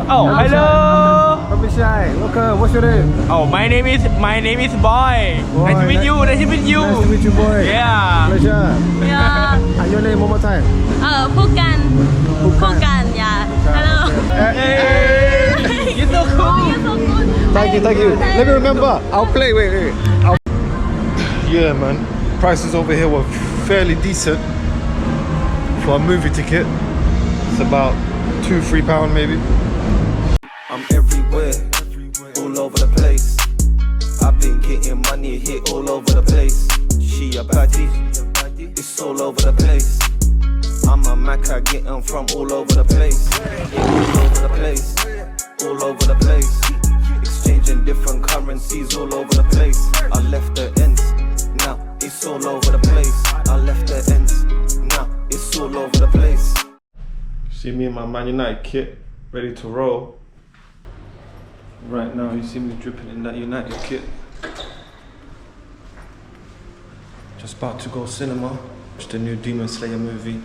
Oh, hello. Don't be shy. Okay, what's your name? Oh, my name is Boy. Boy, Nice to meet you. Nice to meet you. Nice to meet you, boy. Yeah. Pleasure. Yeah. And your name one more time? Pukan. Pukan, yeah. Hello. Hey. You're so cool. You're so good. Thank you. Let me remember. I'll play. Wait. Yeah, man. Prices over here were fairly decent for a movie ticket. It's about £2-3 maybe. I'm everywhere, all over the place. I've been getting money hit all over the place. She a baddie, it's all over the place. I'm a Macca getting from all over the place. All over the place, all over the place. Exchanging different currencies all over the place. I left the ends, now it's all over the place. I left the ends, now it's all over the place. See me in my Man United kit, ready to roll. Right now you see me dripping in that United kit. Just about to go cinema, watch the new Demon Slayer movie.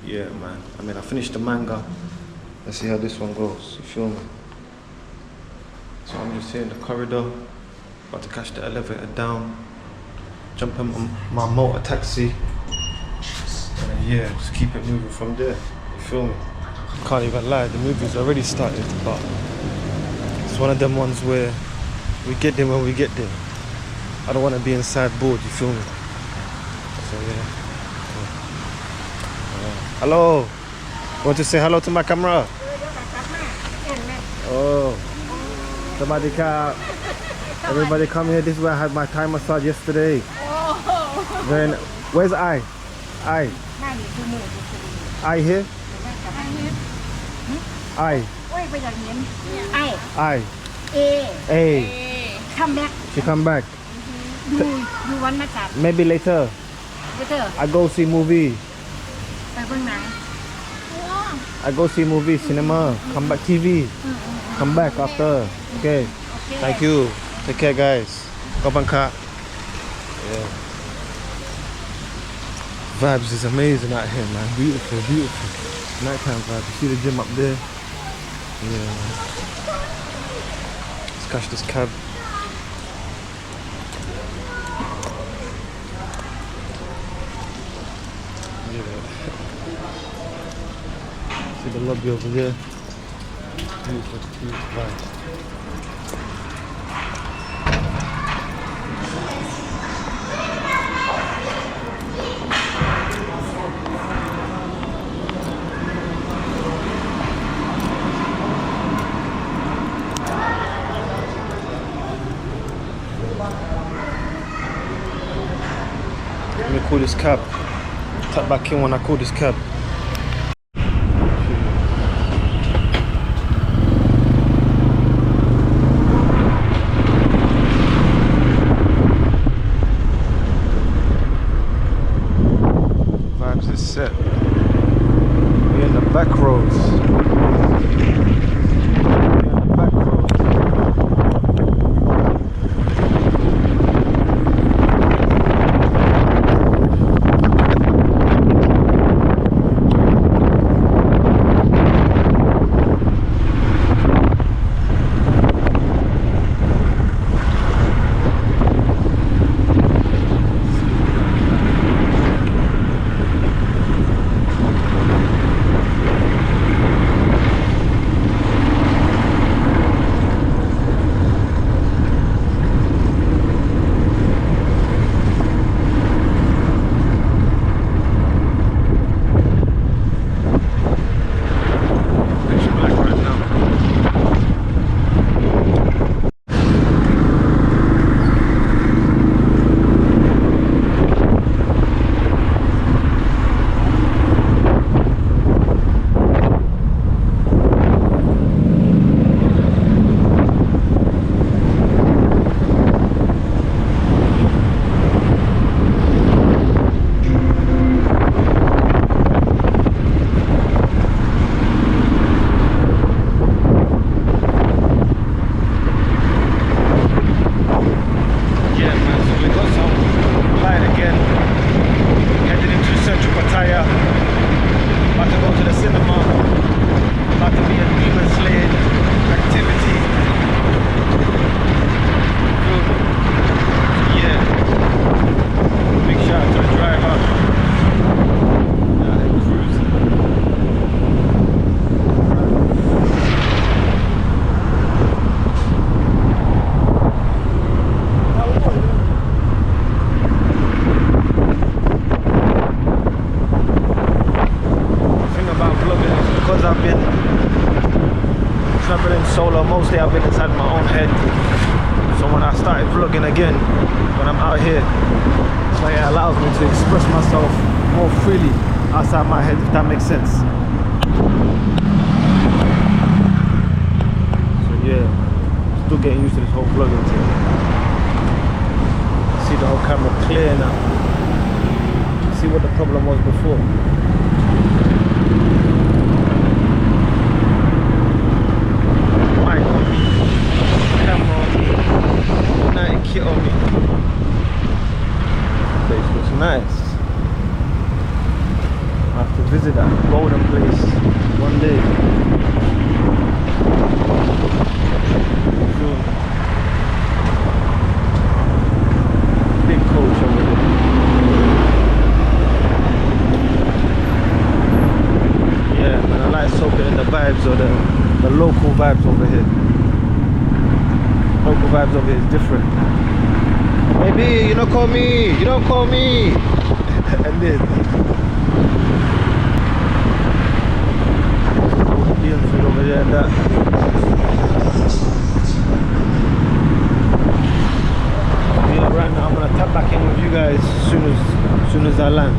Yeah, man. I mean, I finished the manga. Let's see how this one goes. You feel me? So I'm just here in the corridor, about to catch the elevator down, jump in my motor taxi, and yeah, just keep it moving from there. You feel me? Can't even lie, the movie's already started, but it's one of them ones where we get there when we get there. I don't want to be inside bored, you feel me? So yeah. Hello. Want to say hello to my camera? Oh. Somebody come. Everybody come here. This is where I had my Thai massage yesterday. Then where's I? I here? I. A. Come back. She come back. You want massage? Maybe later. Later. I go see movie. ไปเบิ่งหนัง I go see movie, cinema. Come back TV. Come back after. Okay. Thank you. Take care, guys. Go Bangkok. Yeah. Vibes is amazing out here, man. Beautiful. Nighttime vibes. You see the gym up there? Yeah, man. Let's catch this cab. Yeah. See the lobby over there. Beautiful vibes. Let me call this cab. Tap back in when I call this cab. Vibes is set. We're in the back roads. traveling solo. Mostly I've been inside my own head. So when I started vlogging again, when I'm out here, so it allows me to express myself more freely outside my head, if that makes sense. So yeah, still getting used to this whole vlogging thing. See the whole camera clear now. See what the problem was before. Mic on me, camera on me, United kit on me. Place looks nice. I have to visit that golden place one day. Soon. Big coach over there. Yeah, man, I like soaking in the vibes or the local vibes over here. Local vibes over here is different. Maybe you don't call me, you don't call me. And then over there and that. Yeah, right now I'm gonna tap back in with you guys as soon as I land.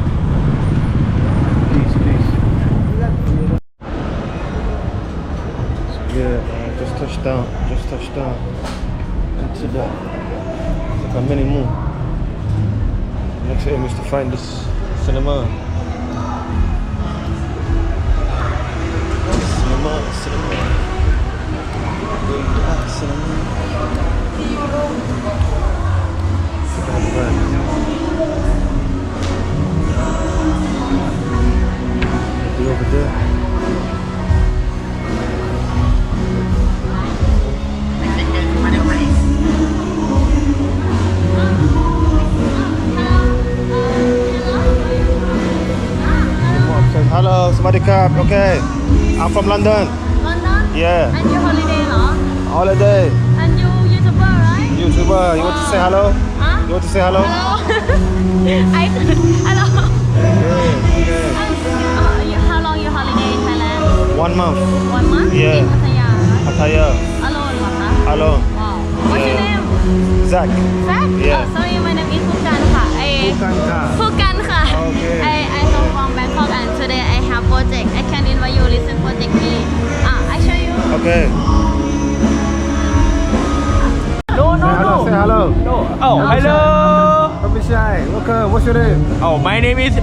Peace. So yeah, just touched down into the, it's like a mini moon. Next aim is to find this cinema. Cinema. Be over there. Hello, Sawadee-krap. Okay, I'm from London. London? Yeah. And you holiday, no? Holiday. And you YouTuber, right? YouTuber. You want to say hello? Huh? You want to say hello? Hello. Hello. Yeah. How long you holiday in Thailand? 1 month. 1 month? Yeah. In Pattaya, right? Pattaya. Alone, Waka? Alone. Wow. What's your name? Zack. Zack? Yeah. Oh, sorry, my name is Phukan ค่ะ Phukan ค่ะ Okay. I come from Bangkok and today I have project. I can invite you listen project me. I show you. Okay. No. Say hello. No. Oh, hello. Don't be shy. Welcome. What's your name? Oh, my name is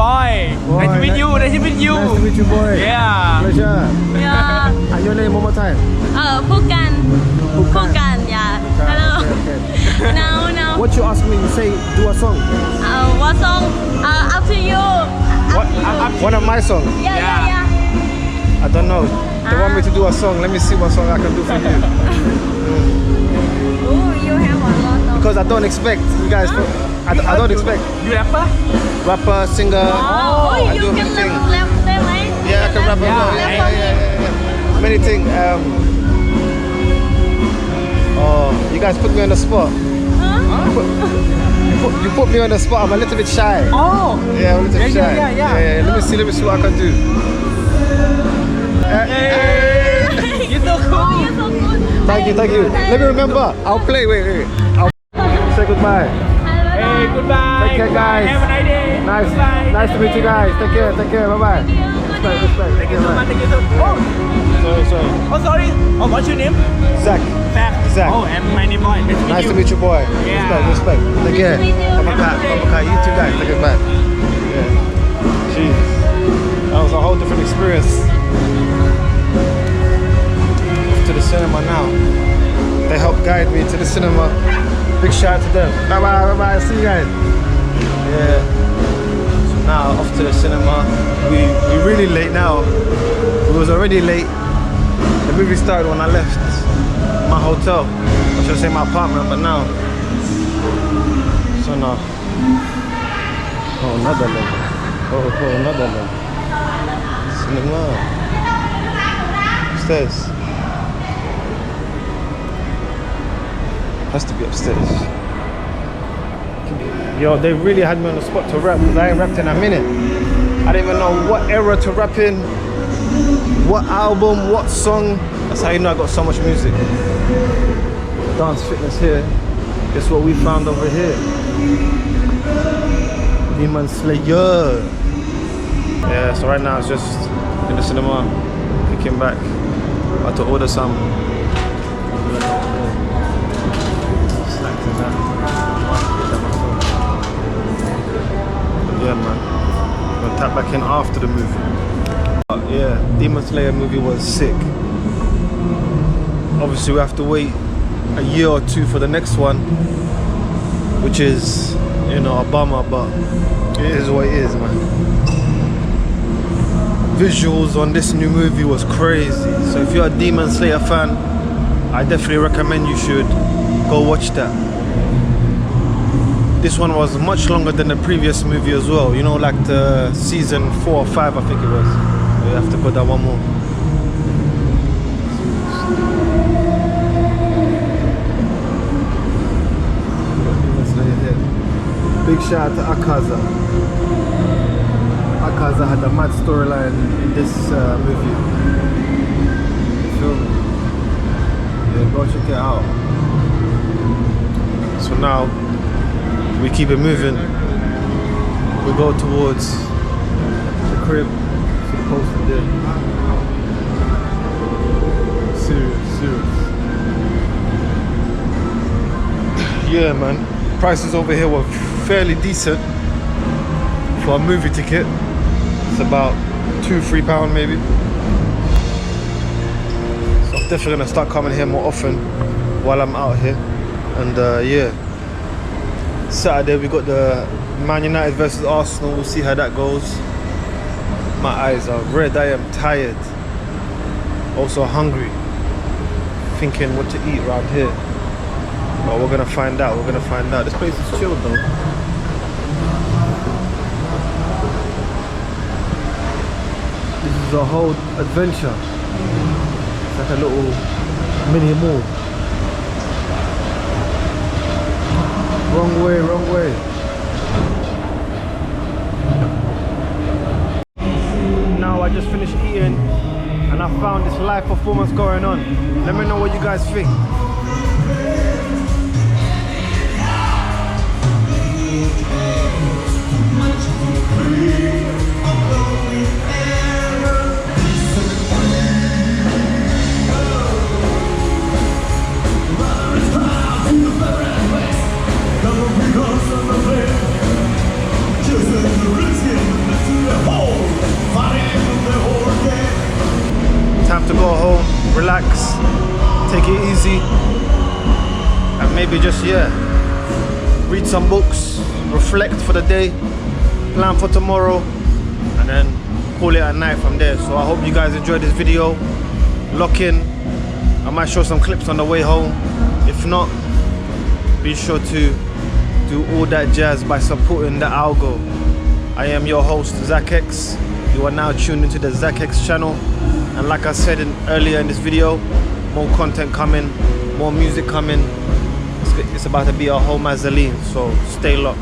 Boy. Boy, Nice to meet you. Nice to meet you, boy. Yeah. Pleasure. Yeah. And your name one more time. Phukan. Yeah. Hello. Okay. Now. What you ask me? You say do a song. What song? Up to you. What? One of my songs. Yeah. I don't know. They want me to do a song. Let me see what song I can do for you. Oh, you have a lot of. Because I don't expect you guys. I don't expect You rapper? rapper, singer. Oh, I you do can everything. rap them, right? Yeah, I can rap. Yeah. Many things. Oh, you guys put me on the spot. You put me on the spot. I'm a little bit shy. Oh. Yeah, I'm a little bit shy. Yeah. Let me see what I can do. Hey. You're so cool. You're so good. Thank you. Let me remember. I'll play. Wait. I'll say goodbye. Hey, goodbye. Take care, guys. Have a nice day. Nice. Goodbye. Nice to meet you guys. Take care. Bye bye. Respect. Thank you so much. Oh, Sorry. oh, sorry. Oh, what's your name? Zack. Zack. Oh, and my name Boy. Nice to meet you, boy. Yeah. Respect. Take care. Bye. You too, guys. Take care. Bye. Yeah. Jeez. That was a whole different experience. Off to the cinema now. They helped guide me to the cinema. Big shout out to them. Bye. See you guys. Yeah. So now off to the cinema. We're really late now. We was already late. The movie started when I left my hotel. I should say my apartment, but now. So now. Oh, another level. Oh, another level. Cinema. Upstairs. Has to be upstairs. Yo, they really had me on the spot to rap because I ain't rapped in a minute. I didn't even know what era to rap in. what album, what song. That's how you know I got so much music. Dance fitness here. Guess what we found over here? Demon Slayer. Yeah, so right now it's just in the cinema, kicking back. About to order some snacks and that. But yeah, man. I'm gonna tap back in after the movie. Yeah, Demon Slayer movie was sick. Obviously we have to wait a year or two for the next one, which is, you know, a bummer, but it is what it is, man. Visuals on this new movie was crazy. So if you're a Demon Slayer fan, I definitely recommend you should go watch that. This one was much longer than the previous movie as well. You know, like the season 4 or 5, I think it was. We have to put that one more. Big shout out to Akaza. Akaza had a mad storyline in this movie. You feel me? Yeah, go check it out. So now we keep it moving. We go towards the crib. See the poster there. Serious. Yeah, man. Prices over here were fairly decent for a movie ticket. It's about £2-3 maybe. So I'm definitely gonna start coming here more often while I'm out here. And yeah, Saturday we got the Man United versus Arsenal. We'll see how that goes. My eyes are red. I am tired. Also hungry. Thinking what to eat around here. But we're gonna find out. This place is chilled though. This is a whole adventure. It's like a little mini mall. Wrong way. Now I just finished eating and I found this live performance going on. Let me know what you guys think. Time to go home, relax, take it easy, and maybe just, yeah, read some books, reflect for the day, plan for tomorrow, and then call it a night from there. So I hope you guys enjoyed this video. Lock in. I might show some clips on the way home. If not, be sure to do all that jazz by supporting the algo. I am your host, Zack. You are now tuned into the Zack channel. And like I said earlier in this video, more content coming, more music coming. It's about to be a whole mazzoline, so stay locked.